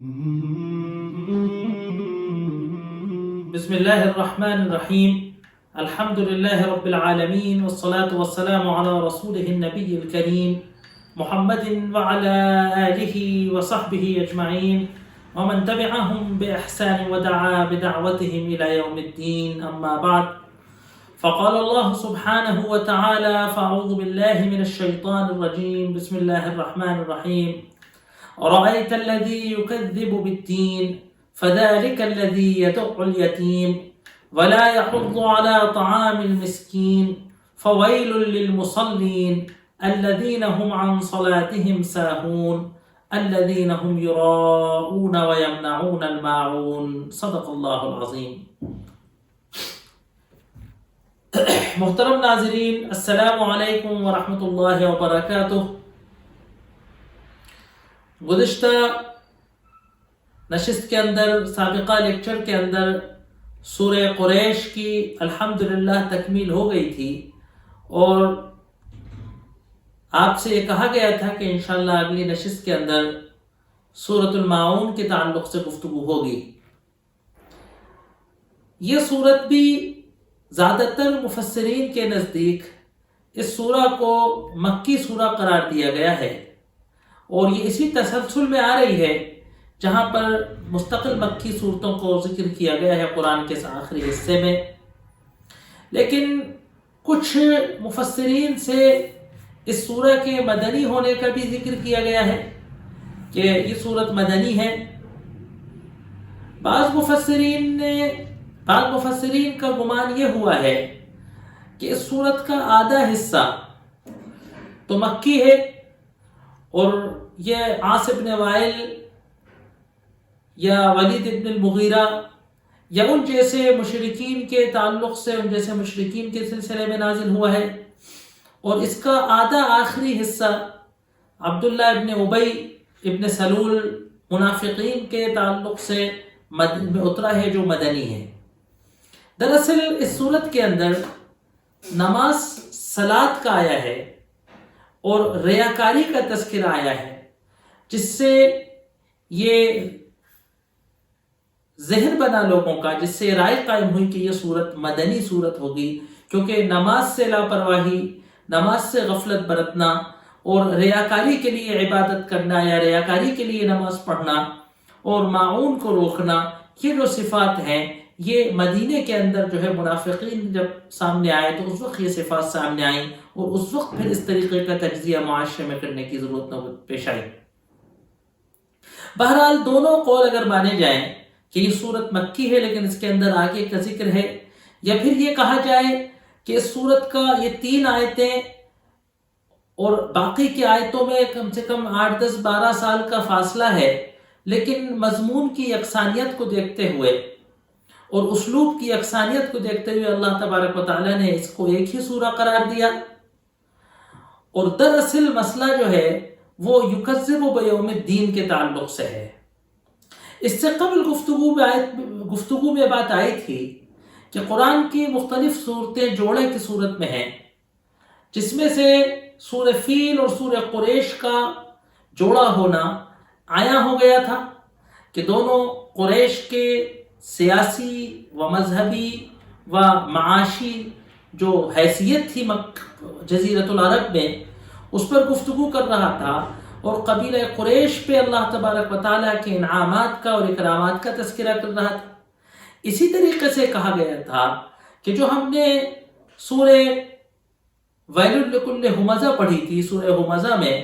بسم الله الرحمن الرحيم. الحمد لله رب العالمين، والصلاة والسلام على رسوله النبي الكريم محمد وعلى آله وصحبه أجمعين ومن تبعهم بإحسان ودعا بدعوتهم إلى يوم الدين. أما بعد، فقال الله سبحانه وتعالى: فأعوذ بالله من الشيطان الرجيم. بسم الله الرحمن الرحيم. أرأيت الذي يكذب بالدين فذلك الذي يدع اليتيم ولا يحض على طعام المسكين فويل للمصلين الذين هم عن صلاتهم ساهون الذين هم يراءون ويمنعون الماعون. صدق اللہ العظیم. محترم ناظرین، السلام علیکم ورحمۃ اللہ وبرکاتہ. گزشتہ نشست کے اندر، سابقہ لیکچر کے اندر سورہ قریش کی الحمدللہ تکمیل ہو گئی تھی، اور آپ سے یہ کہا گیا تھا کہ انشاءاللہ اگلی نشست کے اندر سورۃ الماعون کے تعلق سے گفتگو ہوگی. یہ سورت بھی زیادہ تر مفسرین کے نزدیک اس سورہ کو مکی سورہ قرار دیا گیا ہے، اور یہ اسی تسلسل میں آ رہی ہے جہاں پر مستقل مکی صورتوں کو ذکر کیا گیا ہے قرآن کے آخری حصے میں. لیکن کچھ مفسرین سے اس سورہ کے مدنی ہونے کا بھی ذکر کیا گیا ہے کہ یہ سورت مدنی ہے. بعض مفسرین کا گمان یہ ہوا ہے کہ اس سورت کا آدھا حصہ تو مکی ہے، اور یہ عاص بن وائل یا ولید بن المغیرہ یا ان جیسے مشرکین کے تعلق سے، ان جیسے مشرکین کے سلسلے میں نازل ہوا ہے، اور اس کا آدھا آخری حصہ عبداللہ ابن ابی ابن سلول منافقین کے تعلق سے میں اترا ہے جو مدنی ہے. دراصل اس صورت کے اندر نماز صلاۃ کا آیا ہے اور ریاکاری کا تذکرہ آیا ہے، جس سے یہ ذہن بنا لوگوں کا، جس سے رائے قائم ہوئی کہ یہ صورت مدنی صورت ہوگی، کیونکہ نماز سے لاپرواہی، نماز سے غفلت برتنا اور ریاکاری کے لیے عبادت کرنا یا ریاکاری کے لیے نماز پڑھنا اور معون کو روکنا، یہ جو صفات ہیں یہ مدینے کے اندر جو ہے منافقین جب سامنے آئے تو اس وقت یہ صفات سامنے آئیں، اور اس وقت پھر اس طریقے کا تجزیہ معاشرے میں کرنے کی ضرورت پیش آئی. بہرحال دونوں قول اگر مانے جائیں کہ یہ صورت مکی ہے لیکن اس کے اندر آگے کا ذکر ہے، یا پھر یہ کہا جائے کہ اس صورت کا یہ 3 آیتیں اور باقی کی آیتوں میں کم سے کم 8 10 12 سال کا فاصلہ ہے، لیکن مضمون کی یکسانیت کو دیکھتے ہوئے اور اسلوب کی یکسانیت کو دیکھتے ہوئے اللہ تبارک و تعالیٰ نے اس کو ایک ہی سورہ قرار دیا. اور دراصل مسئلہ جو ہے وہ یکذب بیوم الدین کے تعلق سے ہے. اس سے قبل گفتگو میں بات آئی تھی کہ قرآن کی مختلف صورتیں جوڑے کی صورت میں ہیں، جس میں سے سورہ فیل اور سورہ قریش کا جوڑا ہونا آیا ہو گیا تھا کہ دونوں قریش کے سیاسی و مذہبی و معاشی جو حیثیت تھی جزیرۃ العرب میں، اس پر گفتگو کر رہا تھا، اور قبیلہ قریش پہ اللہ تبارک و تعالیٰ کے انعامات کا اور اکرامات کا تذکرہ کر رہا تھا. اسی طریقے سے کہا گیا تھا کہ جو ہم نے سورہ ویل لکل ہمزہ پڑھی تھی، سورہ ہمزہ میں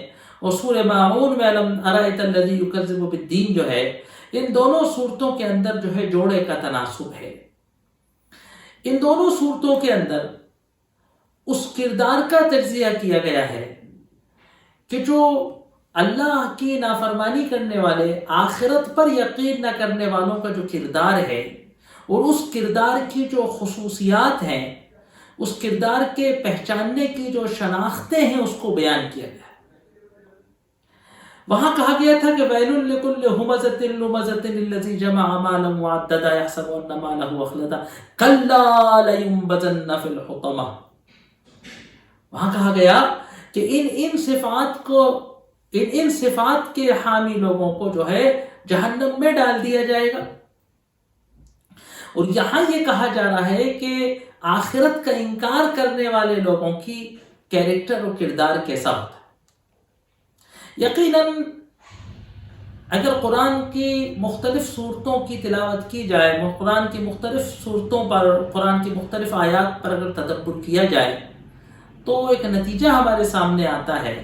اور سورہ ماعون میں ارأیت الذی یکذب بالدین جو ہے، ان دونوں صورتوں کے اندر جو ہے جوڑے کا تناسب ہے. ان دونوں صورتوں کے اندر اس کردار کا تجزیہ کیا گیا ہے کہ جو اللہ کی نافرمانی کرنے والے، آخرت پر یقین نہ کرنے والوں کا جو کردار ہے، اور اس کردار کی جو خصوصیات ہیں، اس کردار کے پہچاننے کی جو شناختیں ہیں، اس کو بیان کیا گیا. وہاں کہا گیا تھا کہ ویل لکل ہمزۃ لمزۃ الذی جمع مالا وعددا یحسب ان مالہ اخلدا کلا لینبذن فی الحطمہ. وہاں کہا گیا کہ ان صفات کے حامی لوگوں کو جو ہے جہنم میں ڈال دیا جائے گا۔ اور یہاں یہ کہا جا رہا ہے کہ آخرت کا انکار کرنے والے لوگوں کی کیریکٹر اور کردار کیسا ہوتا ہے۔ یقیناً اگر قرآن کی مختلف صورتوں کی تلاوت کی جائے، قرآن کی مختلف صورتوں پر، قرآن کی مختلف آیات پر اگر تدبر کیا جائے تو ایک نتیجہ ہمارے سامنے آتا ہے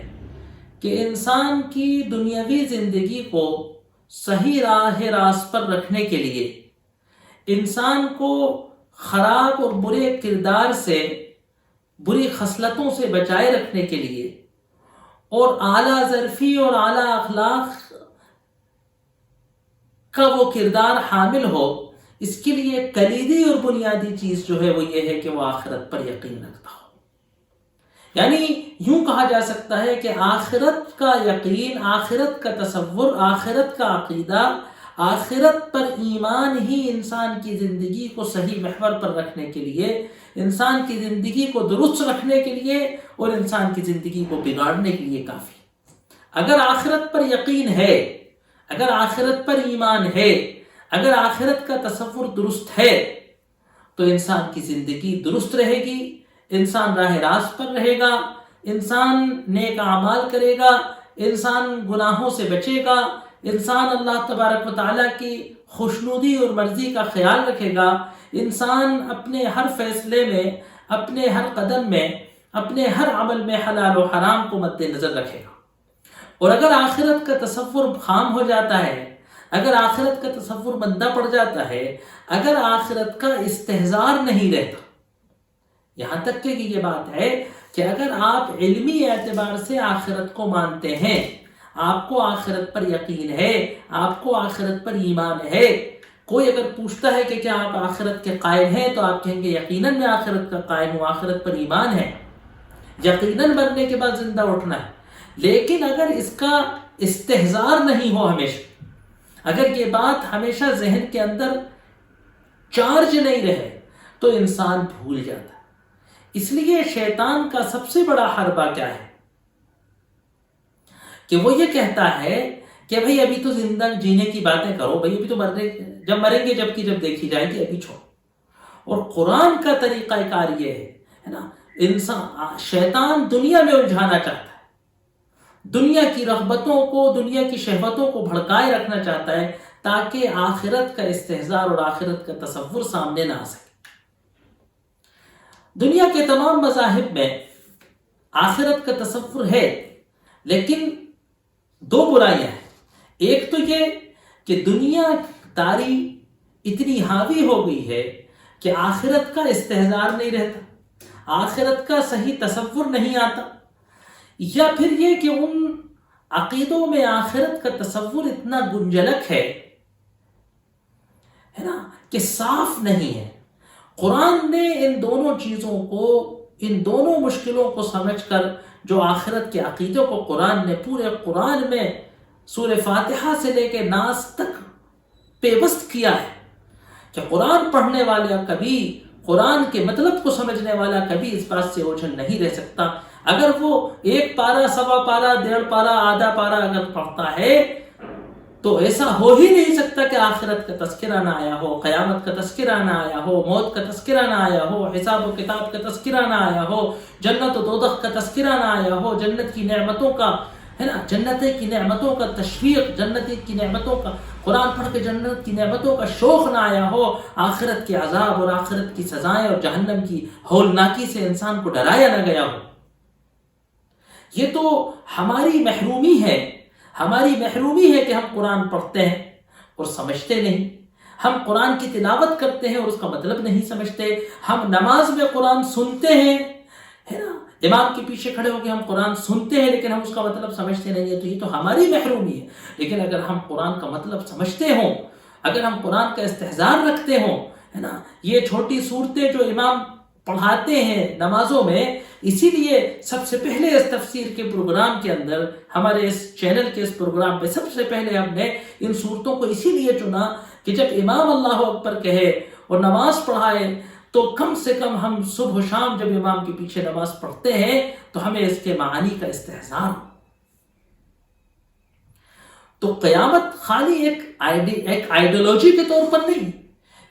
کہ انسان کی دنیاوی زندگی کو صحیح راہ راست پر رکھنے کے لیے، انسان کو خراب اور برے کردار سے، بری خصلتوں سے بچائے رکھنے کے لیے اور اعلیٰ ظرفی اور اعلیٰ اخلاق کا وہ کردار حامل ہو، اس کے لیے کلیدی اور بنیادی چیز جو ہے وہ یہ ہے کہ وہ آخرت پر یقین رکھتا ہو۔ یعنی یوں کہا جا سکتا ہے کہ آخرت کا یقین، آخرت کا تصور، آخرت کا عقیدہ، آخرت پر ایمان ہی انسان کی زندگی کو صحیح محور پر رکھنے کے لیے، انسان کی زندگی کو درست رکھنے کے لیے اور انسان کی زندگی کو بگاڑنے کے لیے کافی۔ اگر آخرت پر یقین ہے، اگر آخرت پر ایمان ہے، اگر آخرت کا تصور درست ہے تو انسان کی زندگی درست رہے گی، انسان راہ راست پر رہے گا، انسان نیک اعمال کرے گا، انسان گناہوں سے بچے گا، انسان اللہ تبارک و تعالیٰ کی خوشنودی اور مرضی کا خیال رکھے گا، انسان اپنے ہر فیصلے میں، اپنے ہر قدم میں، اپنے ہر عمل میں حلال و حرام کو مد نظر رکھے گا۔ اور اگر آخرت کا تصور خام ہو جاتا ہے، اگر آخرت کا تصور مندہ پڑ جاتا ہے، اگر آخرت کا استحضار نہیں رہتا، یہاں تک کہ یہ بات ہے کہ اگر آپ علمی اعتبار سے آخرت کو مانتے ہیں، آپ کو آخرت پر یقین ہے، آپ کو آخرت پر ایمان ہے، کوئی اگر پوچھتا ہے کہ کیا آپ آخرت کے قائل ہیں تو آپ کہیں گے یقیناً میں آخرت کا قائل ہوں، آخرت پر ایمان ہے، یقیناً مرنے کے بعد زندہ اٹھنا ہے۔ لیکن اگر اس کا استحضار نہیں ہو ہمیشہ، اگر یہ بات ہمیشہ ذہن کے اندر چارج نہیں رہے تو انسان بھول جاتا ہے۔ اس لیے شیطان کا سب سے بڑا حربہ کیا ہے کہ وہ یہ کہتا ہے کہ بھئی ابھی تو زندہ جینے کی باتیں کرو، بھئی ابھی تو جب مریں گے جب کی جب دیکھی جائے گی، ابھی چھوڑو۔ اور قرآن کا طریقہ کار یہ ہے نا، شیطان دنیا میں الجھانا چاہتا ہے، دنیا کی رغبتوں کو، دنیا کی شہوتوں کو بھڑکائے رکھنا چاہتا ہے تاکہ آخرت کا استحضار اور آخرت کا تصور سامنے نہ آ سکے۔ دنیا کے تمام مذاہب میں آخرت کا تصور ہے، لیکن دو برائیاں ہیں۔ ایک تو یہ کہ دنیا داری اتنی حاوی ہو گئی ہے کہ آخرت کا استحضار نہیں رہتا، آخرت کا صحیح تصور نہیں آتا، یا پھر یہ کہ ان عقیدوں میں آخرت کا تصور اتنا گنجلک ہے نا کہ صاف نہیں ہے۔ قرآن نے ان دونوں چیزوں کو، ان دونوں مشکلوں کو سمجھ کر جو آخرت کے عقیدوں کو قرآن نے پورے قرآن میں سورہ فاتحہ سے لے کے ناس تک پیوست کیا ہے کہ قرآن پڑھنے والا کبھی، قرآن کے مطلب کو سمجھنے والا کبھی اس بات سے اوجھل نہیں رہ سکتا۔ اگر وہ ایک پارہ، سوا پارہ، ڈیڑھ پارہ، آدھا پارہ اگر پڑھتا ہے تو ایسا ہو ہی نہیں سکتا کہ آخرت کا تذکرہ نہ آیا ہو، قیامت کا تذکرہ نہ آیا ہو، موت کا تذکرہ نہ آیا ہو، حساب و کتاب کا تذکرہ نہ آیا ہو، جنت و دوزخ کا تذکرہ نہ آیا ہو، جنت کی نعمتوں کا جنت کی نعمتوں کا تشویق، جنت کی نعمتوں کا قرآن پڑھ کے جنت کی نعمتوں کا شوق نہ آیا ہو، آخرت کے عذاب اور آخرت کی سزائیں اور جہنم کی ہولناکی سے انسان کو ڈرایا نہ گیا ہو۔ یہ تو ہماری محرومی ہے، ہماری محرومی ہے کہ ہم قرآن پڑھتے ہیں اور سمجھتے نہیں، ہم قرآن کی تلاوت کرتے ہیں اور اس کا مطلب نہیں سمجھتے، ہم نماز میں قرآن سنتے ہیں، ہے نا، امام کے پیچھے کھڑے ہو کے ہم قرآن سنتے ہیں لیکن ہم اس کا مطلب سمجھتے نہیں ہیں، تو یہ تو ہماری محرومی ہے۔ لیکن اگر ہم قرآن کا مطلب سمجھتے ہوں، اگر ہم قرآن کا استحضار رکھتے ہوں، ہے نا، یہ چھوٹی صورتیں جو امام پڑھاتے ہیں نمازوں میں، اسی لیے سب سے پہلے اس تفسیر کے پروگرام کے اندر، ہمارے اس چینل کے اس پروگرام پہ سب سے پہلے ہم نے ان صورتوں کو اسی لیے چنا کہ جب امام اللہ اکبر کہے اور نماز پڑھائے تو کم سے کم ہم صبح و شام جب امام کے پیچھے نماز پڑھتے ہیں تو ہمیں اس کے معانی کا استحضار ہو۔ تو قیامت خالی ایک آئیڈیالوجی کے طور پر نہیں،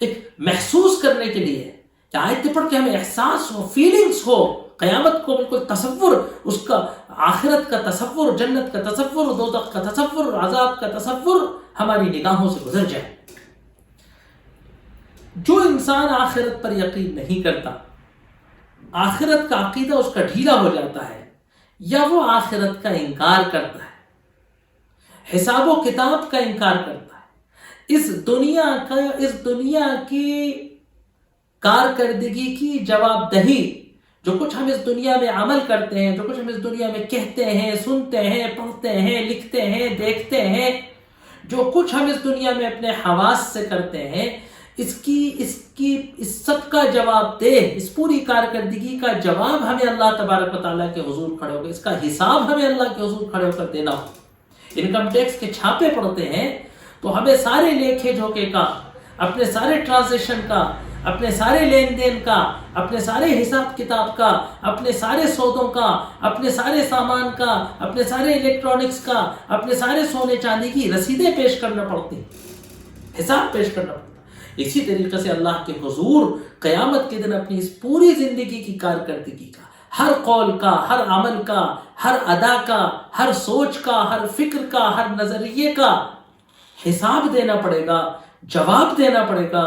ایک محسوس کرنے کے لیے کہ آیتیں پڑھ کے ہمیں احساس ہو، فیلنگز ہو، قیامت کو بالکل تصور، اس کا آخرت کا تصور، جنت کا تصور، دوزخ کا تصور، عذاب کا تصور ہماری نگاہوں سے گزر جائے۔ جو انسان آخرت پر یقین نہیں کرتا، آخرت کا عقیدہ اس کا ڈھیلا ہو جاتا ہے، یا وہ آخرت کا انکار کرتا ہے، حساب و کتاب کا انکار کرتا ہے، اس دنیا کی کارکردگی کی جواب دہی، جو کچھ ہم اس دنیا میں عمل کرتے ہیں، جو کچھ ہم اس دنیا میں کہتے ہیں، سنتے ہیں، پڑھتے ہیں، لکھتے ہیں، دیکھتے ہیں، جو کچھ ہم اس دنیا میں اپنے حواس سے کرتے ہیں، اس سب کا جواب دے، اس پوری کارکردگی کا جواب ہمیں اللہ تبارک و تعالیٰ کے حضور کھڑے ہو کر، اس کا حساب ہمیں اللہ کے حضور کھڑے ہو کر دینا ہو۔ انکم ٹیکس کے چھاپے پڑتے ہیں تو ہمیں سارے لیکھے جھوکے کا، اپنے سارے ٹرانزیکشن کا، اپنے سارے لین دین کا، اپنے سارے حساب کتاب کا، اپنے سارے سودوں کا، اپنے سارے سامان کا، اپنے سارے الیکٹرانکس کا، اپنے سارے سونے چاندی کی رسیدیں پیش کرنا پڑتی، حساب پیش کرنا پڑتا۔ اسی طریقے سے اللہ کے حضور قیامت کے دن اپنی اس پوری زندگی کی کارکردگی کا، ہر قول کا، ہر عمل کا، ہر ادا کا، ہر سوچ کا، ہر فکر کا، ہر نظریے کا حساب دینا پڑے گا، جواب دینا پڑے گا،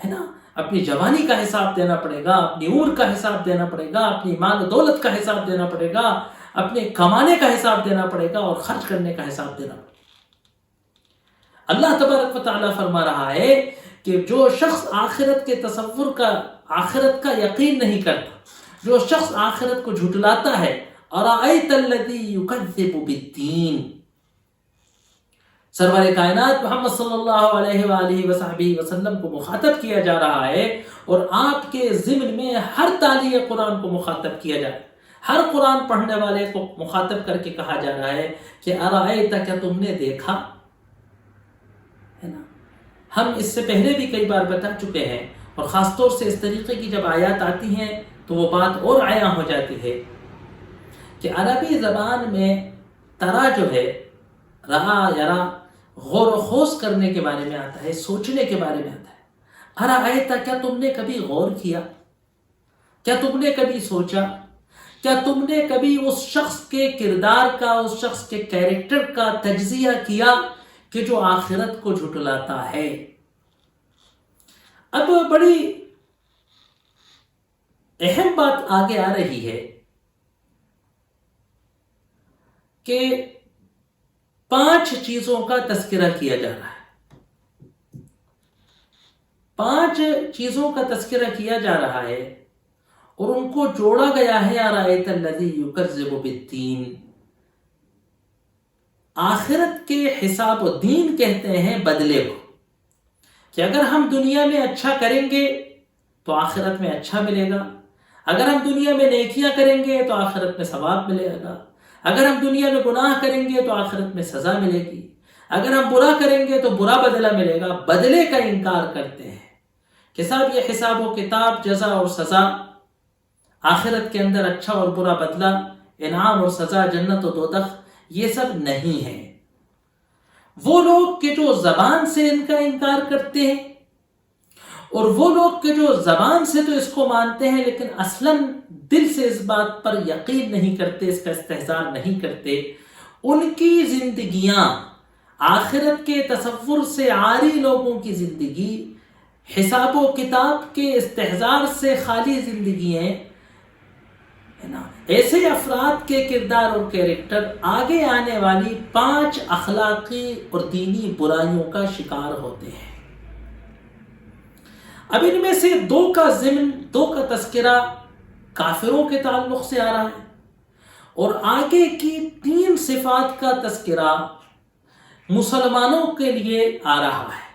ہے نا؟ اپنی جوانی کا حساب دینا پڑے گا، اپنی عمر کا حساب دینا پڑے گا، اپنی مال و دولت کا حساب دینا پڑے گا، اپنے کمانے کا حساب دینا پڑے گا اور خرچ کرنے کا حساب دینا پڑے گا۔ اللہ تبارک و تعالیٰ فرما رہا ہے کہ جو شخص آخرت کے تصور کا، آخرت کا یقین نہیں کرتا، جو شخص آخرت کو جھٹلاتا ہے، أَرَأَيْتَ الَّذِي يُكَذِّبُ بِالدِّينِ، سرور کائنات محمد صلی اللہ علیہ وآلہ وصحبہ وسلم کو مخاطب کیا جا رہا ہے، اور آپ کے ضمن میں ہر تالی قرآن کو مخاطب کیا جا رہا ہے، ہر قرآن پڑھنے والے کو مخاطب کر کے کہا جا رہا ہے کہ أَرَأَيْتَ، کیا تم نے دیکھا، ہے نا؟ ہم اس سے پہلے بھی کئی بار بتا چکے ہیں، اور خاص طور سے اس طریقے کی جب آیات آتی ہیں تو وہ بات اور عیاں ہو جاتی ہے کہ عربی زبان میں ترا جو ہے، رہا یرا، غور و خوض کرنے کے بارے میں آتا ہے، سوچنے کے بارے میں آتا ہے۔ ارأیت، کیا تم نے کبھی غور کیا، کیا تم نے کبھی سوچا، کیا تم نے کبھی اس شخص کے کردار کا، اس شخص کے کیریکٹر کا تجزیہ کیا کہ جو آخرت کو جھٹلاتا ہے؟ اب بڑی اہم بات آگے آ رہی ہے کہ 5 چیزوں کا تذکرہ کیا جا رہا ہے، 5 چیزوں کا تذکرہ کیا جا رہا ہے، اور ان کو جوڑا گیا ہے أَرَأَيْتَ الَّذِي يُكَذِّبُ بِالدِّينِ۔ آخرت کے حساب و دین کہتے ہیں بدلے کو، کہ اگر ہم دنیا میں اچھا کریں گے تو آخرت میں اچھا ملے گا، اگر ہم دنیا میں نیکیاں کریں گے تو آخرت میں ثواب ملے گا، اگر ہم دنیا میں گناہ کریں گے تو آخرت میں سزا ملے گی، اگر ہم برا کریں گے تو برا بدلہ ملے گا۔ بدلے کا انکار کرتے ہیں کہ صاحب یہ حساب و کتاب، جزا اور سزا، آخرت کے اندر اچھا اور برا بدلہ، انعام اور سزا، جنت و دوزخ، یہ سب نہیں ہے۔ وہ لوگ کہ جو زبان سے ان کا انکار کرتے ہیں، اور وہ لوگ کہ جو زبان سے تو اس کو مانتے ہیں لیکن اصلاً دل سے اس بات پر یقین نہیں کرتے، اس کا استحضار نہیں کرتے، ان کی زندگیاں، آخرت کے تصور سے عاری لوگوں کی زندگی، حساب و کتاب کے استحضار سے خالی زندگیاں، ہے نا، ایسے افراد کے کردار اور کیریکٹر آگے آنے والی 5 اخلاقی اور دینی برائیوں کا شکار ہوتے ہیں۔ اب ان میں سے 2 کا ضمن، 2 کا تذکرہ کافروں کے تعلق سے آ رہا ہے، اور آگے کی 3 صفات کا تذکرہ مسلمانوں کے لیے آ رہا ہے۔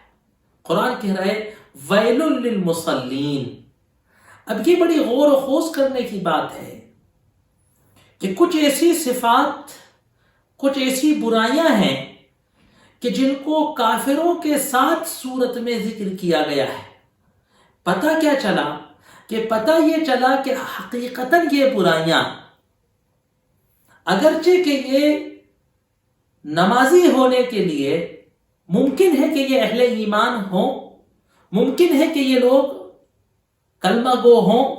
قرآن کہہ رہا ہے ویل للمصلین۔ اب یہ بڑی غور و خوض کرنے کی بات ہے کہ کچھ ایسی صفات، کچھ ایسی برائیاں ہیں کہ جن کو کافروں کے ساتھ صورت میں ذکر کیا گیا ہے۔ پتہ کیا چلا؟ کہ پتہ یہ چلا کہ حقیقتاً یہ برائیاں، اگرچہ کہ یہ نمازی ہونے کے لیے ممکن ہے کہ یہ اہل ایمان ہوں، ممکن ہے کہ یہ لوگ کلمہ گو ہوں،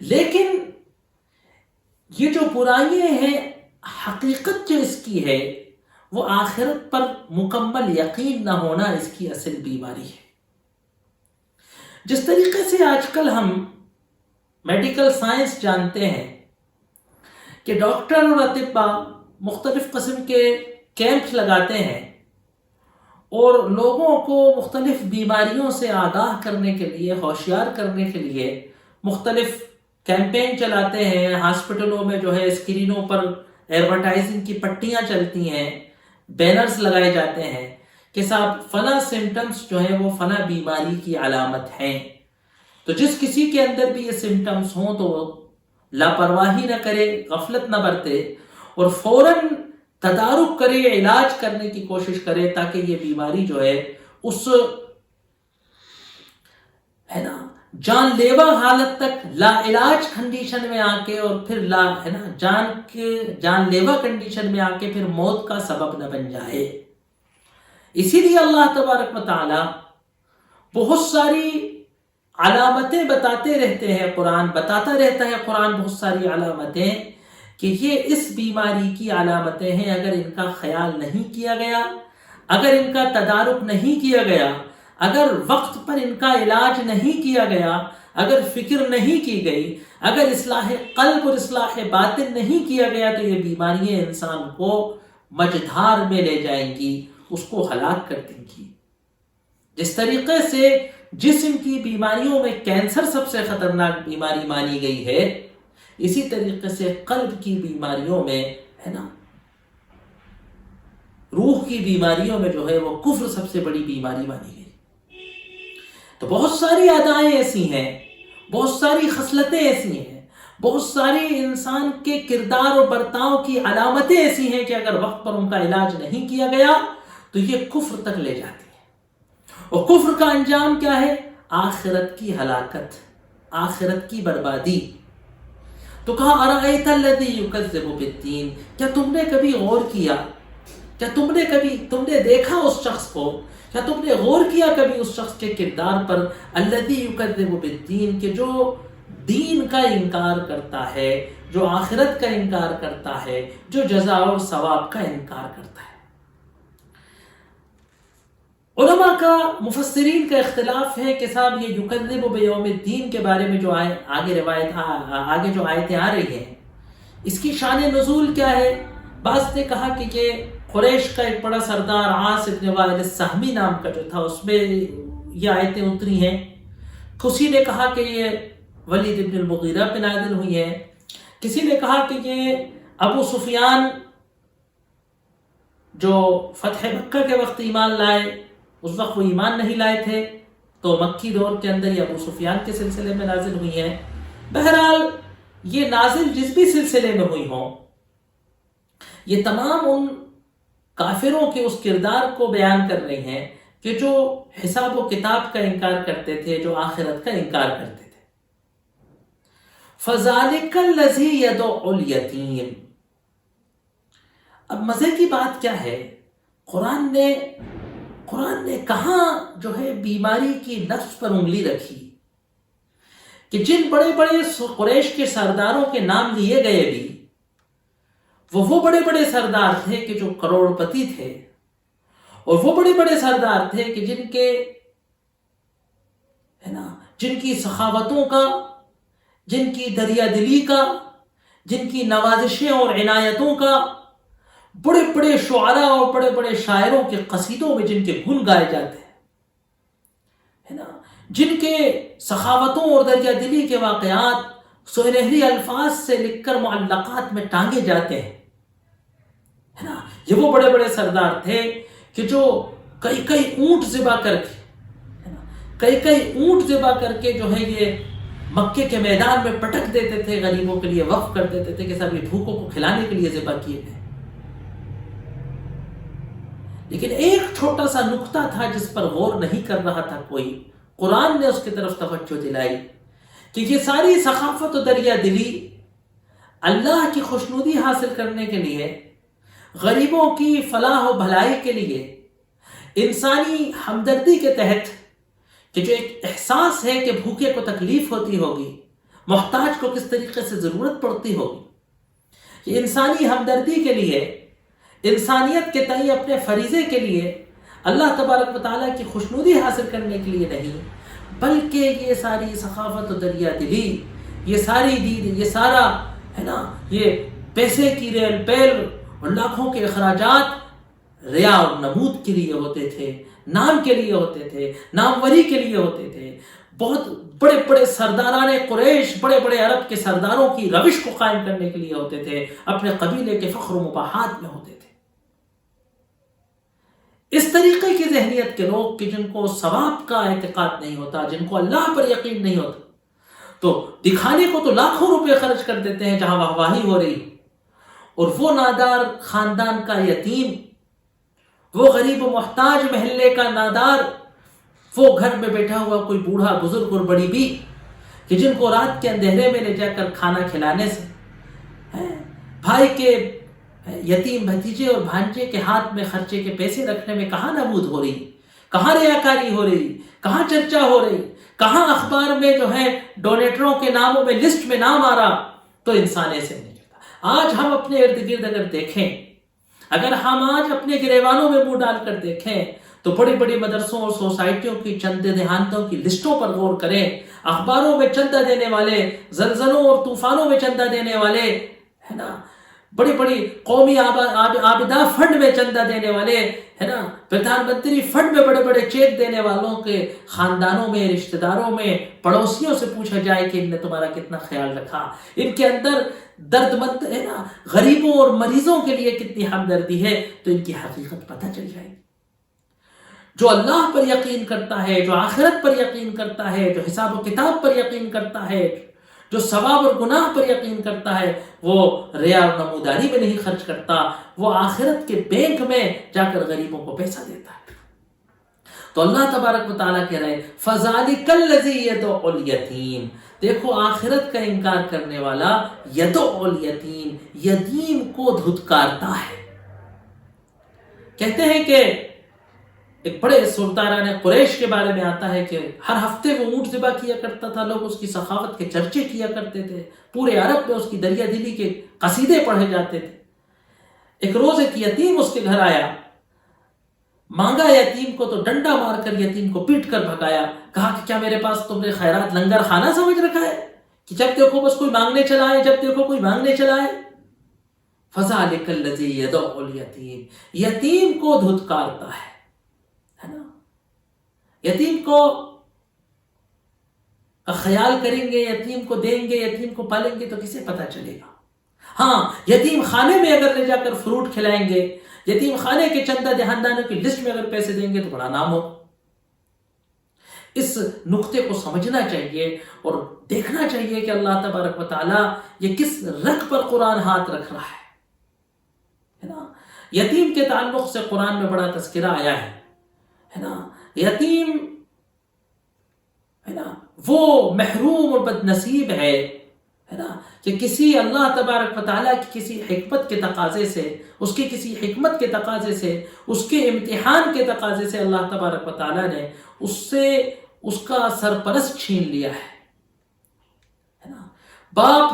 لیکن یہ جو برائیاں ہیں حقیقت جو اس کی ہے وہ آخرت پر مکمل یقین نہ ہونا اس کی اصل بیماری ہے۔ جس طریقے سے آج کل ہم میڈیکل سائنس جانتے ہیں کہ ڈاکٹر اور اطباء مختلف قسم کے کیمپ لگاتے ہیں اور لوگوں کو مختلف بیماریوں سے آگاہ کرنے کے لیے، ہوشیار کرنے کے لیے مختلف کیمپین چلاتے ہیں، ہاسپٹلوں میں جو ہے اسکرینوں پر ایڈورٹائزنگ کی پٹیاں چلتی ہیں، بینرز لگائے جاتے ہیں کہ صاحب فلاں سمٹمز جو ہیں وہ فلاں بیماری کی علامت ہیں، تو جس کسی کے اندر بھی یہ سمٹمز ہوں تو وہ لاپرواہی نہ کرے، غفلت نہ برتے اور فوراً تدارک کرے، علاج کرنے کی کوشش کرے تاکہ یہ بیماری جو ہے اس جان لیوا حالت تک لا علاج کنڈیشن میں آ کے اور پھر جان لیوا کنڈیشن میں آ کے پھر موت کا سبب نہ بن جائے۔ اسی لیے اللہ تبارک و تعالی بہت ساری علامتیں بتاتے رہتے ہیں، قرآن بتاتا رہتا ہے، قرآن بہت ساری علامتیں کہ یہ اس بیماری کی علامتیں ہیں، اگر ان کا خیال نہیں کیا گیا، اگر ان کا تدارک نہیں کیا گیا، اگر وقت پر ان کا علاج نہیں کیا گیا، اگر فکر نہیں کی گئی، اگر اصلاح قلب اور اصلاح باطن نہیں کیا گیا تو یہ بیماریاں انسان کو مجدھار میں لے جائیں گی، اس کو ہلاک کر دیں گی۔ جس طریقے سے جسم کی بیماریوں میں کینسر سب سے خطرناک بیماری مانی گئی ہے، اسی طریقے سے قلب کی بیماریوں میں روح کی بیماریوں میں جو ہے وہ کفر سب سے بڑی بیماری مانی گئی۔ تو بہت ساری ادائیں ایسی ہیں، بہت ساری خصلتیں ایسی ہیں، بہت ساری انسان کے کردار اور برتاؤ کی علامتیں ایسی ہیں کہ اگر وقت پر ان کا علاج نہیں کیا گیا تو یہ کفر تک لے جاتی ہے۔ اور کفر کا انجام کیا ہے؟ آخرت کی ہلاکت، آخرت کی بربادی۔ تو کہا ارأیت الذی یکذب بالدین، کیا تم نے کبھی غور کیا، کیا تم نے دیکھا اس شخص کو، کیا تم نے غور کیا کبھی اس شخص کے کردار پر، الذی یکذب بالدین، کہ جو دین کا انکار کرتا ہے، جو آخرت کا انکار کرتا ہے، جو جزا اور ثواب کا انکار کرتا ہے۔ علماء کا، مفسرین کا اختلاف ہے کہ صاحب یہ یکذب بیوم الدین کے بارے میں جو آگے جو آیتیں آ رہی ہیں اس کی شان نزول کیا ہے۔ بعض نے کہا کہ یہ قریش کا ایک بڑا سردار عاص ابن وائل السہمی نام کا جو تھا اس میں یہ آیتیں اتری ہیں۔ کسی نے کہا کہ یہ ولید ابن المغیرہ پہ نازل ہوئی ہیں، کسی نے کہا کہ یہ ابو سفیان جو فتح مکہ کے وقت ایمان لائے، اس وقت وہ ایمان نہیں لائے تھے تو مکی دور کے اندر یہ ابو سفیان کے سلسلے میں نازل ہوئی ہیں۔ بہرحال یہ نازل جس بھی سلسلے میں ہوئی ہوں، یہ تمام ان کافروں کے اس کردار کو بیان کر رہی ہیں کہ جو حساب و کتاب کا انکار کرتے تھے، جو آخرت کا انکار کرتے تھے۔ فَذَلِكَ الَّذِي يَدُعُّ الْيَتِيمَ۔ اب مزے کی بات کیا ہے، قرآن نے کہاں جو ہے بیماری کی نفس پر انگلی رکھی کہ جن بڑے بڑے قریش کے سرداروں کے نام لیے گئے بھی وہ بڑے بڑے سردار تھے کہ جو کروڑ پتی تھے، اور وہ بڑے بڑے سردار تھے کہ جن کی سخاوتوں کا، جن کی دریا دلی کا، جن کی نوازشیں اور عنایتوں کا، بڑے بڑے شعراء اور بڑے بڑے شاعروں کے قصیدوں میں جن کے گن گائے جاتے ہیں، جن کے سخاوتوں اور دریا دلی کے واقعات سنہری الفاظ سے لکھ کر معلقات میں ٹانگے جاتے ہیں، یہ وہ بڑے بڑے سردار تھے کہ جو کئی اونٹ ذبح کر کے جو ہے یہ مکے کے میدان میں پٹک دیتے تھے، غریبوں کے لیے وقف کر دیتے تھے کہ سب یہ بھوکوں کو کھلانے کے لیے ذبح کیے گئے۔ لیکن ایک چھوٹا سا نقطہ تھا جس پر غور نہیں کر رہا تھا کوئی، قرآن نے اس کی طرف توجہ دلائی کہ یہ ساری ثقافت و دریا دلی اللہ کی خوشنودی حاصل کرنے کے لیے، غریبوں کی فلاح و بھلائی کے لیے، انسانی ہمدردی کے تحت، کہ جو ایک احساس ہے کہ بھوکے کو تکلیف ہوتی ہوگی، محتاج کو کس طریقے سے ضرورت پڑتی ہوگی، یہ انسانی ہمدردی کے لیے، انسانیت کے تئیں اپنے فریضے کے لیے، اللہ تبارک و تعالیٰ کی خوشنودی حاصل کرنے کے لیے نہیں، بلکہ یہ ساری سخاوت و دریا دلی، یہ ساری دید، یہ سارا ہے نا، یہ پیسے کی ریل پیل اور لاکھوں کے اخراجات ریا اور نمود کے لیے ہوتے تھے، نام کے لیے ہوتے تھے، ناموری کے لیے ہوتے تھے۔ بہت بڑے بڑے سرداران قریش، بڑے بڑے عرب کے سرداروں کی روش کو قائم کرنے کے لیے ہوتے تھے، اپنے قبیلے کے فخر و مباحات میں ہوتے تھے۔ اس طریقے کی ذہنیت کے لوگ کہ جن کو ثواب کا اعتقاد نہیں ہوتا، جن کو اللہ پر یقین نہیں ہوتا، تو دکھانے کو تو لاکھوں روپے خرچ کر دیتے ہیں جہاں واہواہی ہو رہی، اور وہ نادار خاندان کا یتیم، وہ غریب و محتاج محلے کا نادار، وہ گھر میں بیٹھا ہوا کوئی بوڑھا بزرگ اور بڑی بھی کہ جن کو رات کے اندھیرے میں لے جا کر کھانا کھلانے سے، بھائی کے یتیم بھتیجے اور بھانجے کے ہاتھ میں خرچے کے پیسے رکھنے میں کہاں نمود ہو رہی، کہاں ریاکاری ہو رہی، کہاں چرچا ہو رہی، کہاں اخبار میں جو ہے ڈونیٹروں کے ناموں میں لسٹ میں نام آ رہا، تو انسان ایسے نہیں کرتا۔ آج ہم اپنے ارد گرد اگر دیکھیں، اگر ہم آج اپنے گریبانوں میں منہ ڈال کر دیکھیں تو بڑی بڑی مدرسوں اور سوسائٹیوں کی چندے دہانتوں کی لسٹوں پر غور کریں، اخباروں میں چندہ دینے والے، زلزلوں اور طوفانوں میں چندہ دینے والے، ہے نا، بڑی بڑی قومی آبدہ فنڈ میں چندہ دینے والے، ہے نا، پردھان منتری فنڈ میں بڑے بڑے چیک دینے والوں کے خاندانوں میں، رشتہ داروں میں، پڑوسیوں سے پوچھا جائے کہ ان نے تمہارا کتنا خیال رکھا، ان کے اندر درد مند، ہے نا، غریبوں اور مریضوں کے لیے کتنی ہمدردی ہے، تو ان کی حقیقت پتہ چل جائے گی۔ جو اللہ پر یقین کرتا ہے، جو آخرت پر یقین کرتا ہے، جو حساب و کتاب پر یقین کرتا ہے، جو ثواب اور گناہ پر یقین کرتا ہے، وہ ریا اور نموداری میں نہیں خرچ کرتا، وہ آخرت کے بینک میں جا کر غریبوں کو پیسہ دیتا ہے۔ تو اللہ تبارک و تعالیٰ کہہ رہے فَذَلِكَ الَّذِي يَدُعُّ الْيَتِيمَ، دیکھو آخرت کا انکار کرنے والا یدعُ الیتیم، یتیم کو دھتکارتا ہے۔ کہتے ہیں کہ ایک بڑے سلطان قریش کے بارے میں آتا ہے کہ ہر ہفتے وہ اونٹ ذبح کیا کرتا تھا، لوگ اس کی سخاوت کے چرچے کیا کرتے تھے، پورے عرب میں اس کی دریا دلی کے قصیدے پڑھے جاتے تھے۔ ایک روز ایک یتیم اس کے گھر آیا، مانگا یتیم کو تو ڈنڈا مار کر یتیم کو پیٹ کر بھگایا، کہا کہ کیا میرے پاس تم نے خیرات لنگر خانہ سمجھ رکھا ہے کہ جب دیکھو بس کوئی مانگنے چلا ہے، جب دیکھو کوئی مانگنے چلا ہے۔ فَذَلِكَ الَّذِي يَدُعُّ الْيَتِيمَ، یتیم کو دھتکارتا ہے نا۔ یتیم کو خیال کریں گے، یتیم کو دیں گے، یتیم کو پالیں گے تو کسے پتہ چلے گا؟ ہاں، یتیم خانے میں اگر لے جا کر فروٹ کھلائیں گے، یتیم خانے کے چندہ دہاندانوں کی لسٹ میں اگر پیسے دیں گے تو بڑا نام ہو۔ اس نقطے کو سمجھنا چاہیے اور دیکھنا چاہیے کہ اللہ تبارک و تعالیٰ یہ کس رگ پر قرآن ہاتھ رکھ رہا ہے نا۔ یتیم کے تعلق سے قرآن میں بڑا تذکرہ آیا ہے نا۔ یتیم ہے نا وہ محروم اور بد نصیب ہے نا، کہ کسی اللہ تبارک و تعالیٰ کی کسی حکمت کے تقاضے سے، اس کی کسی حکمت کے تقاضے سے، اس کے امتحان کے تقاضے سے اللہ تبارک و تعالیٰ نے اس سے اس کا سرپرست چھین لیا ہے نا۔ باپ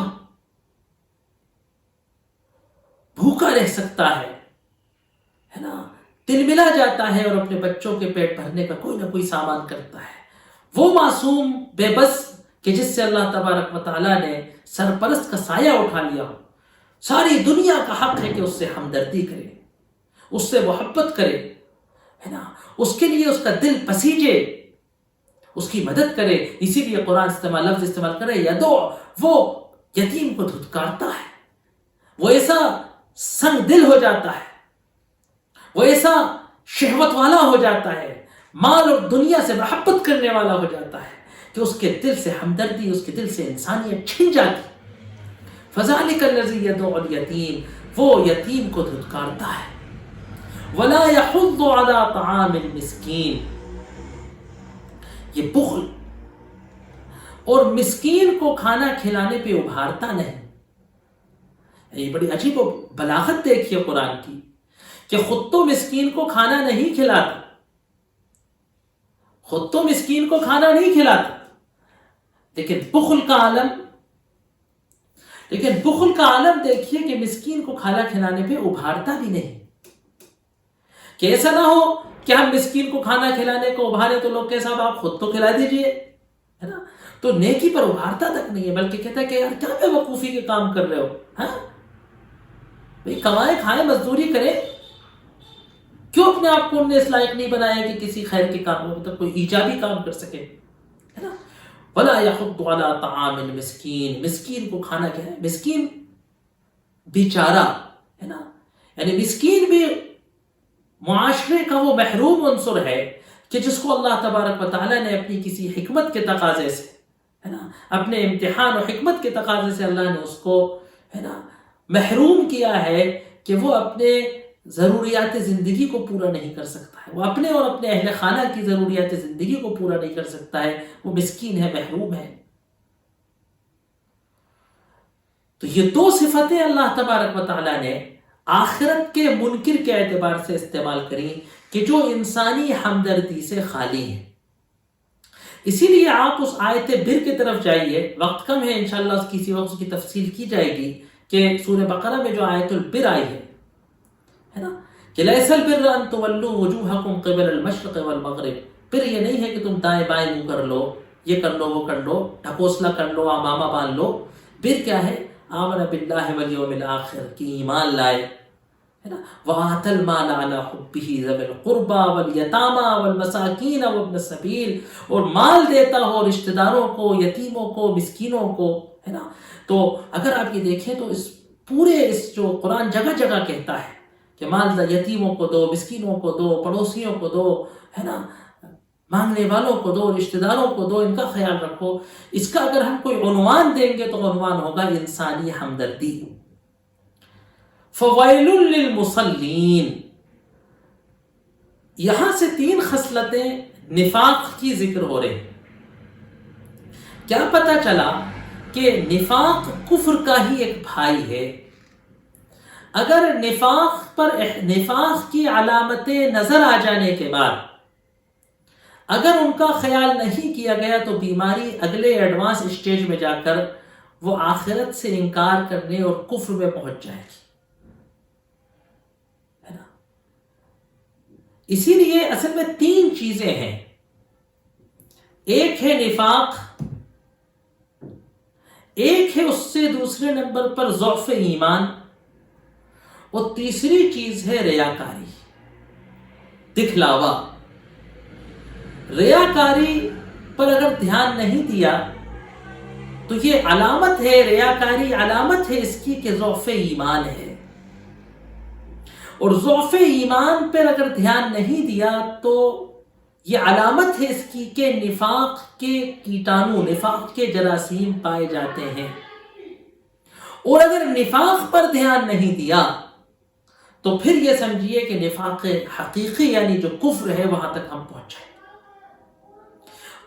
بھوکا رہ سکتا ہے نا، دل ملا جاتا ہے اور اپنے بچوں کے پیٹ بھرنے کا کوئی نہ کوئی سامان کرتا ہے۔ وہ معصوم بے بس کہ جس سے اللہ تبارک و تعالیٰ نے سرپرست کا سایہ اٹھا لیا ہو، ساری دنیا کا حق ہے کہ اس سے ہمدردی کرے، اس سے محبت کرے ہے نا، اس کے لیے اس کا دل پسیجے، اس کی مدد کرے۔ اسی لیے قرآن لفظ استعمال کرے یدعو، وہ یتیم کو دھتکارتا ہے، وہ ایسا سنگ دل ہو جاتا ہے، وہ ایسا شہوت والا ہو جاتا ہے، مال اور دنیا سے محبت کرنے والا ہو جاتا ہے کہ اس کے دل سے ہمدردی، اس کے دل سے انسانیت چھن جاتی۔ فَذَلِكَ الَّذِي يَدُعُّ الْيَتِيمَ، وہ یتیم کو دھتکارتا ہے۔ وَلَا يَحُضُّ عَلَىٰ طَعَامِ الْمِسْكِينِ، یہ بخل اور مسکین کو کھانا کھلانے پہ ابھارتا نہیں۔ یہ بڑی عجیب و بلاغت دیکھیے قرآن کی کہ خود تو مسکین کو کھانا نہیں کھلاتا، خود تو مسکین کو کھانا نہیں کھلاتا، لیکن بخل کا عالم دیکھیے کہ مسکین کو کھانا کھلانے پہ ابھارتا بھی نہیں، کہ ایسا نہ ہو کہ ہم مسکین کو کھانا کھلانے کو ابھارے تو لوگ کہ صاحب آپ خود تو کھلا دیجئے، ہے نا، تو نیکی پر ابھارتا تک نہیں ہے، بلکہ کہتا ہے کہ یار کیا بے وقوفی کے کام کر رہے ہو، ہاں بھئی کمائے کھائے مزدوری کرے، کیوں اپنے آپ کو اس لائق نہیں بنایا کہ کسی خیر کے کام میں کوئی ایجابی کام کر سکے، ہے نا۔ وَلَا يَحُضُّ عَلَىٰ طَعَامِ الْمِسْكِينِ، مسکین کو کھانا کیا ہے، مسکین بیچارہ، ہے نا، یعنی مسکین بھی معاشرے کا وہ محروم عنصر ہے کہ جس کو اللہ تبارک و تعالیٰ نے اپنی کسی حکمت کے تقاضے سے، ہے نا، اپنے امتحان و حکمت کے تقاضے سے اللہ نے اس کو، ہے نا، محروم کیا ہے کہ وہ اپنے ضروریات زندگی کو پورا نہیں کر سکتا ہے، وہ اپنے اور اپنے اہل خانہ کی ضروریات زندگی کو پورا نہیں کر سکتا ہے، وہ مسکین ہے، محروم ہے۔ تو یہ دو صفتیں اللہ تبارک و تعالیٰ نے آخرت کے منکر کے اعتبار سے استعمال کریں کہ جو انسانی ہمدردی سے خالی ہیں۔ اسی لیے آپ اس آیت بر کی طرف جائیے، وقت کم ہے، انشاءاللہ اس کسی وقت کی تفصیل کی جائے گی کہ سورہ بقرہ میں جو آیت البر آئی ہے نا، کہ لیس البر ان تولوا وجوہکم قبل المشرق والمغرب، پھر یہ نہیں ہے کہ تم دائیں بائیں منہ کر لو، یہ کر لو وہ کر لو، ڈھکوسلا کر لو، امامہ باندھ لو۔ بر کیا ہے؟ آمن باللہ والیوم الآخر، کی ایمان لائے، ہے نا، وآت المال علی حبہ ذوی القربى والیتامى والمساکین وابن السبیل، اور مال دیتا ہو رشتہ داروں کو، یتیموں کو، مسکینوں کو، ہے نا۔ تو اگر آپ یہ دیکھیں تو اس جو قرآن جگہ جگہ کہتا ہے کہ مال یتیموں کو دو، مسکینوں کو دو، پڑوسیوں کو دو، ہے نا، مانگنے والوں کو دو، رشتہ داروں کو دو، ان کا خیال رکھو، اس کا اگر ہم کوئی عنوان دیں گے تو عنوان ہوگا انسانی ہمدردی۔ فویل للمصلین، یہاں سے 3 خصلتیں نفاق کی ذکر ہو رہے ہیں۔ کیا پتہ چلا کہ نفاق کفر کا ہی ایک بھائی ہے۔ اگر نفاق کی علامتیں نظر آ جانے کے بعد اگر ان کا خیال نہیں کیا گیا تو بیماری اگلے ایڈوانس اسٹیج میں جا کر وہ آخرت سے انکار کرنے اور کفر میں پہنچ جائے گی، ہے نا۔ اسی لیے اصل میں 3 چیزیں ہیں، ایک ہے نفاق، ایک ہے اس سے دوسرے نمبر پر ضعف ایمان، اور تیسری چیز ہے ریاکاری، دکھلاوا۔ ریاکاری پر اگر دھیان نہیں دیا تو یہ علامت ہے، ریاکاری علامت ہے اس کی کہ ضعف ایمان ہے، اور ضعف ایمان پر اگر دھیان نہیں دیا تو یہ علامت ہے اس کی کہ نفاق کے کیٹانو، نفاق کے جراثیم پائے جاتے ہیں، اور اگر نفاق پر دھیان نہیں دیا تو پھر یہ سمجھیے کہ نفاق حقیقی یعنی جو کفر ہے وہاں تک ہم پہنچے۔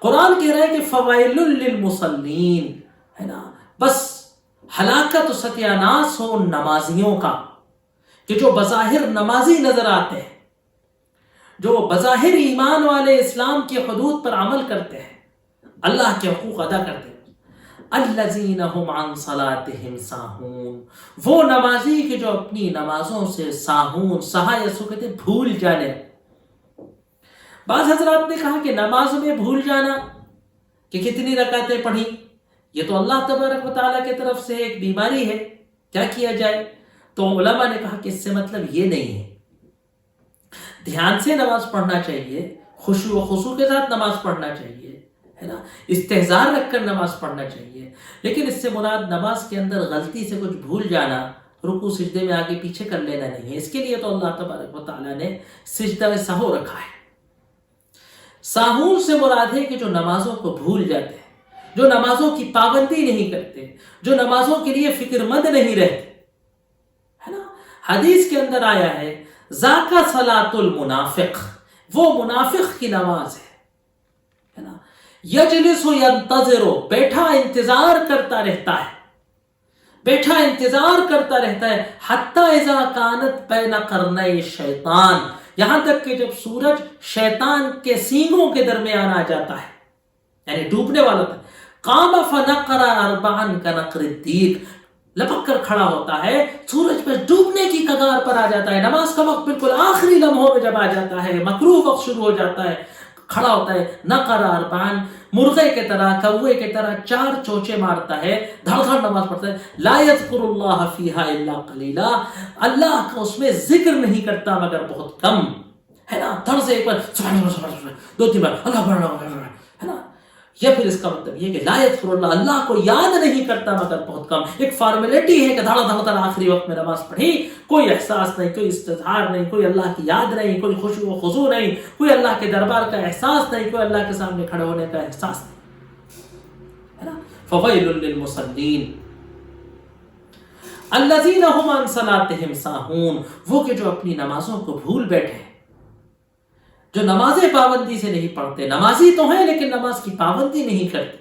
قرآن کہہ رہا ہے کہ فوائل للمصلین، ہے نا، بس ہلاکت و ستیاناس ہو ان نمازیوں کا کہ جو بظاہر نمازی نظر آتے ہیں، جو بظاہر ایمان والے اسلام کی حدود پر عمل کرتے ہیں، اللہ کے حقوق ادا کرتے ہیں۔ الذین هم عن صلاتهم ساہون، وہ نمازی کہ جو اپنی نمازوں سے ساہون، سہا یا سو کہتے بھول جانے۔ بعض حضرات نے کہا کہ نماز میں بھول جانا کہ کتنی رکعتیں پڑھی، یہ تو اللہ تبارک و تعالیٰ کی طرف سے ایک بیماری ہے، کیا کیا جائے؟ تو علماء نے کہا کہ اس سے مطلب یہ نہیں ہے، دھیان سے نماز پڑھنا چاہیے، خشوع و خضوع کے ساتھ نماز پڑھنا چاہیے، ہے نا، استحضار رکھ کر نماز پڑھنا چاہیے، لیکن اس سے مراد نماز کے اندر غلطی سے کچھ بھول جانا، رکوع سجدے میں آگے پیچھے کر لینا نہیں ہے۔ اس کے لیے تو اللہ تبارک و تعالیٰ نے سجدہ سہو رکھا ہے۔ ساہون سے مراد ہے کہ جو نمازوں کو بھول جاتے ہیں، جو نمازوں کی پابندی نہیں کرتے، جو نمازوں کے لیے فکر مند نہیں رہتے، ہے نا۔ حدیث کے اندر آیا ہے ذاک صلاۃ المنافق، وہ منافق کی نماز ہے نا۔ یجلس ینتظر، بیٹھا انتظار کرتا رہتا ہے، بیٹھا انتظار کرتا رہتا ہے، حتی اذا کانت بین قرنی شیطان، یہاں تک کہ جب سورج شیطان کے سینگوں کے درمیان آ جاتا ہے، یعنی ڈوبنے والا تھا، قام فنقر اربعا کنقر الدیک، لپک کر کھڑا ہوتا ہے، سورج پہ ڈوبنے کی کگار پر آ جاتا ہے، نماز کا وقت بالکل آخری لمحوں میں جب آ جاتا ہے، مکروہ وقت شروع ہو جاتا ہے، کھڑا ہوتا ہے، نقر اربعا، مرغے کے طرح، کوے کے طرح 4 چونچے مارتا ہے، دھڑ دھڑ نماز پڑھتا ہے، لا یذکر اللہ فیہا الا قلیلا، اللہ کا اس میں ذکر نہیں کرتا مگر بہت کم، ہے نا، دھڑ سے ایک بار سبحان اللہ سبحان اللہ، 2-3 بار اللہ اکبر اللہ اکبر، ہے نا، یا پھر اس کا مطلب یہ کہ لا یذکر اللہ، اللہ کو یاد نہیں کرتا مگر بہت کم، ایک فارمیلٹی ہے کہ دھڑا دھڑ دھڑ آخری وقت میں نماز پڑھی، کوئی احساس نہیں، کوئی استظہار نہیں، کوئی اللہ کی یاد نہیں، کوئی خشوع و خضوع نہیں، کوئی اللہ کے دربار کا احساس نہیں، کوئی اللہ کے سامنے کھڑے ہونے کا احساس نہیں، ہے نا، فویل للمصلین الذین هم عن صلاتهم ساہون، وہ کہ جو اپنی نمازوں کو بھول بیٹھے، جو نمازیں پابندی سے نہیں پڑھتے، نمازی تو ہیں لیکن نماز کی پابندی نہیں کرتے،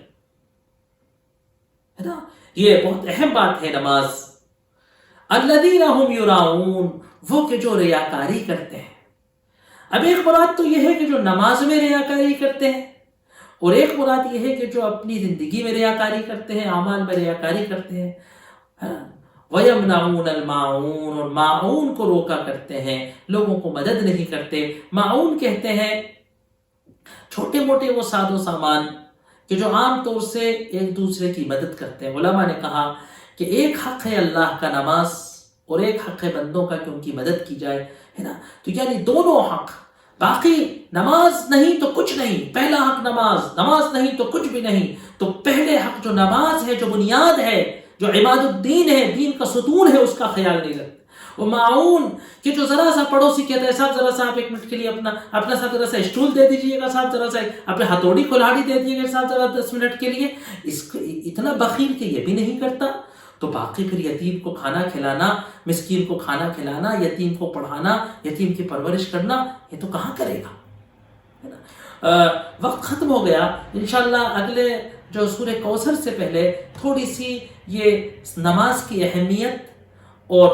ہے نا، یہ بہت اہم بات ہے نماز۔ الذین هم یراؤون، وہ کہ جو ریاکاری کرتے ہیں۔ اب ایک مراد تو یہ ہے کہ جو نماز میں ریاکاری کرتے ہیں، اور ایک مراد یہ ہے کہ جو اپنی زندگی میں ریاکاری کرتے ہیں، اعمال میں ریاکاری کرتے ہیں، وَيَمْنَعُونَ الْمَاعُونَ، اور معاون کو روکا کرتے ہیں، لوگوں کو مدد نہیں کرتے۔ معاون کہتے ہیں چھوٹے موٹے وہ ساد و سامان کہ جو عام طور سے ایک دوسرے کی مدد کرتے ہیں۔ علماء نے کہا کہ ایک حق ہے اللہ کا نماز، اور ایک حق ہے بندوں کا کہ ان کی مدد کی جائے، ہے نا، تو یعنی دونوں حق، باقی نماز نہیں تو کچھ نہیں، پہلا حق نماز، نماز نہیں تو کچھ بھی نہیں، تو پہلے حق جو نماز ہے، جو بنیاد ہے، جو عماد الدین ہے، دین کا ستون ہے، اس کا خیال نہیں رکھتے۔ وہ معاون کہ جو ذرا سا پڑوسی کہتا ہے صاحب ذرا سا آپ 1 منٹ کے لیے اپنا صاحب ذرا سا اسٹول دے دیجئے گا، صاحب ذرا سا اپنے ہتھوڑی کھلاڑی دے دیجئے گا صاحب ذرا 10 منٹ کے لیے، اس کو اتنا بخیل کہ یہ بھی نہیں کرتا، تو باقی پھر یتیم کو کھانا کھلانا، مسکین کو کھانا کھلانا، یتیم کو پڑھانا، یتیم کی پرورش کرنا، یہ تو کہاں کرے گا۔ وقت ختم ہو گیا، انشاءاللہ اگلے جو سورہ کوثر سے پہلے تھوڑی سی یہ نماز کی اہمیت اور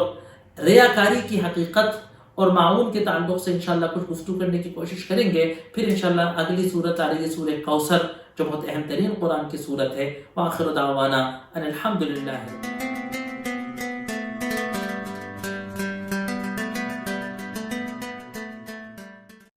ریاکاری کی حقیقت اور معاون کے تعلق سے انشاءاللہ کچھ گفتگو کرنے کی کوشش کریں گے۔ پھر انشاءاللہ اگلی صورت آ رہی ہے سورہ کوثر، جو بہت اہم ترین قرآن کی صورت ہے۔ وآخر دعوانا ان الحمدللہ۔